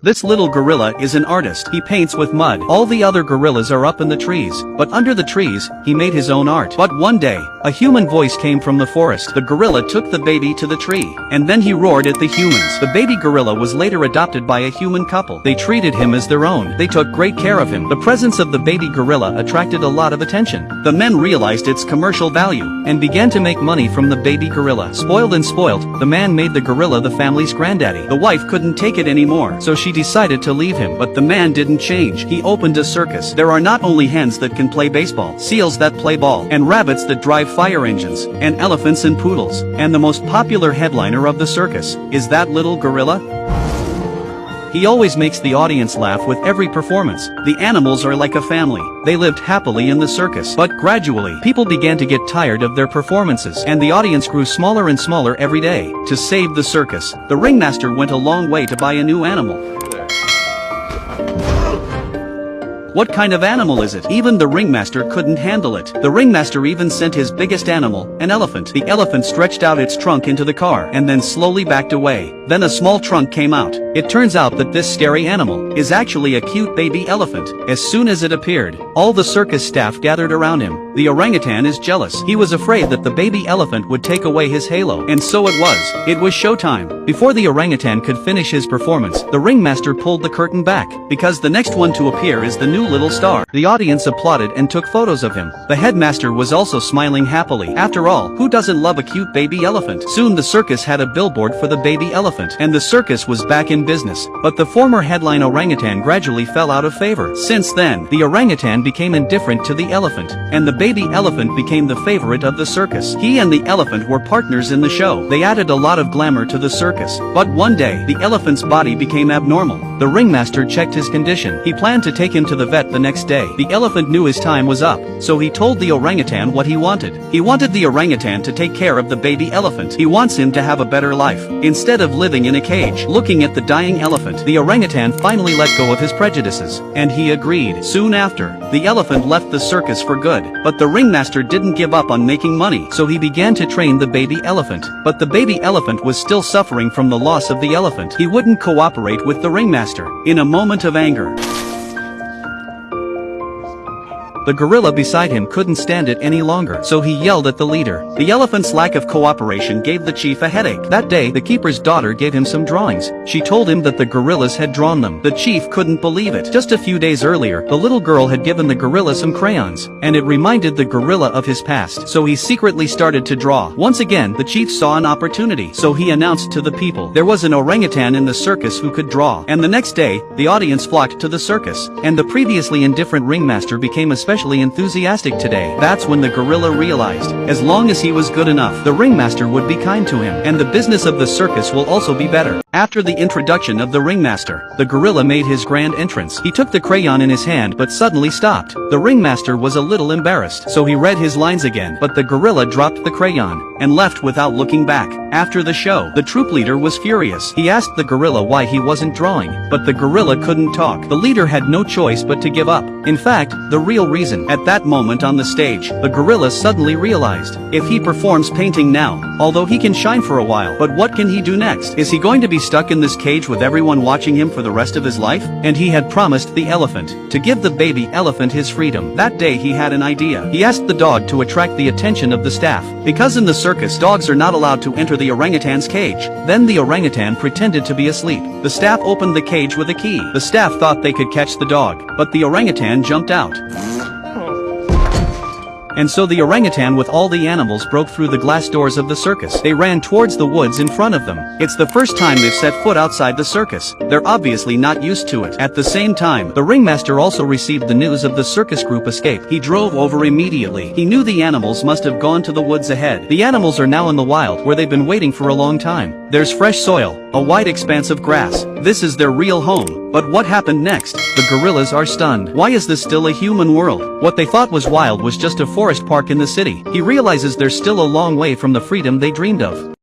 This little gorilla is an artist. He paints with mud. All the other gorillas are up in the trees, but under the trees, he made his own art. But one day, a human voice came from the forest. The gorilla took the baby to the tree, and then he roared at the humans. The baby gorilla was later adopted by a human couple. They treated him as their own. They took great care of him. The presence of the baby gorilla attracted a lot of attention. The men realized its commercial value, and began to make money from the baby gorilla. Spoiled and spoilt, the man made the gorilla the family's granddaddy. The wife couldn't take it anymore, so she decided to leave him. But the man didn't change. He opened a circus. There are not only hens that can play baseball, seals that play ball, and rabbits that drive fire engines, and elephants and poodles. And the most popular headliner of the circus is that little gorilla. He always makes the audience laugh with every performance. The animals are like a family. They lived happily in the circus. But gradually, people began to get tired of their performances, and the audience grew smaller and smaller every day. To save the circus, the ringmaster went a long way to buy a new animal. What kind of animal is it? Even the ringmaster couldn't handle it. The ringmaster even sent his biggest animal, an elephant. The elephant stretched out its trunk into the car, and then slowly backed away. Then a small trunk came out. It turns out that this scary animal is actually a cute baby elephant. As soon as it appeared, all the circus staff gathered around him. The orangutan is jealous. He was afraid that the baby elephant would take away his halo. And so it was. It was showtime. Before the orangutan could finish his performance, the ringmaster pulled the curtain back, because the next one to appear is the new little star. The audience applauded and took photos of him. The headmaster was also smiling happily. After all, who doesn't love a cute baby elephant? Soon the circus had a billboard for the baby elephant, and the circus was back in business. But the former headline orangutan gradually fell out of favor. Since then, the orangutan became indifferent to the elephant, and the baby elephant became the favorite of the circus. He and the elephant were partners in the show. They added a lot of glamour to the circus. But one day, the elephant's body became abnormal. The ringmaster checked his condition. He planned to take him to the vet the next day. The elephant knew his time was up, so he told the orangutan what he wanted. He wanted the orangutan to take care of the baby elephant. He wants him to have a better life, instead of living in a cage, looking at the dying elephant. The orangutan finally let go of his prejudices, and he agreed. Soon after, the elephant left the circus for good. But the ringmaster didn't give up on making money, so he began to train the baby elephant. But the baby elephant was still suffering from the loss of the elephant. He wouldn't cooperate with the ringmaster. In a moment of anger, the gorilla beside him couldn't stand it any longer, so he yelled at the leader. The elephant's lack of cooperation gave the chief a headache. That day, the keeper's daughter gave him some drawings. She told him that the gorillas had drawn them. The chief couldn't believe it. Just a few days earlier, the little girl had given the gorilla some crayons, and it reminded the gorilla of his past, so he secretly started to draw. Once again, the chief saw an opportunity, so he announced to the people there was an orangutan in the circus who could draw. And the next day, the audience flocked to the circus, and the previously indifferent ringmaster became especially enthusiastic today. That's when the gorilla realized, as long as he was good enough, the ringmaster would be kind to him, and the business of the circus will also be better. After the introduction of the ringmaster, the gorilla made his grand entrance. He took the crayon in his hand but suddenly stopped. The ringmaster was a little embarrassed, so he read his lines again, but the gorilla dropped the crayon and left without looking back. After the show, the troop leader was furious. He asked the gorilla why he wasn't drawing, but the gorilla couldn't talk. The leader had no choice but to give up. In fact, the real reason, at that moment on the stage, the gorilla suddenly realized, if he performs painting now, although he can shine for a while, but what can he do next? Is he going to be stuck in this cage with everyone watching him for the rest of his life? And he had promised the elephant to give the baby elephant his freedom. That day he had an idea. He asked the dog to attract the attention of the staff, because in the circus dogs are not allowed to enter the orangutan's cage. Then the orangutan pretended to be asleep. The staff opened the cage with a key. The staff thought they could catch the dog, but the orangutan jumped out. And so the orangutan with all the animals broke through the glass doors of the circus. They ran towards the woods in front of them. It's the first time they've set foot outside the circus. They're obviously not used to it. At the same time, the ringmaster also received the news of the circus group escape. He drove over immediately. He knew the animals must have gone to the woods ahead. The animals are now in the wild, where they've been waiting for a long time. There's fresh soil, a wide expanse of grass. This is their real home. But what happened next? The gorillas are stunned. Why is this still a human world? What they thought was wild was just a forest park in the city. He realizes they're still a long way from the freedom they dreamed of.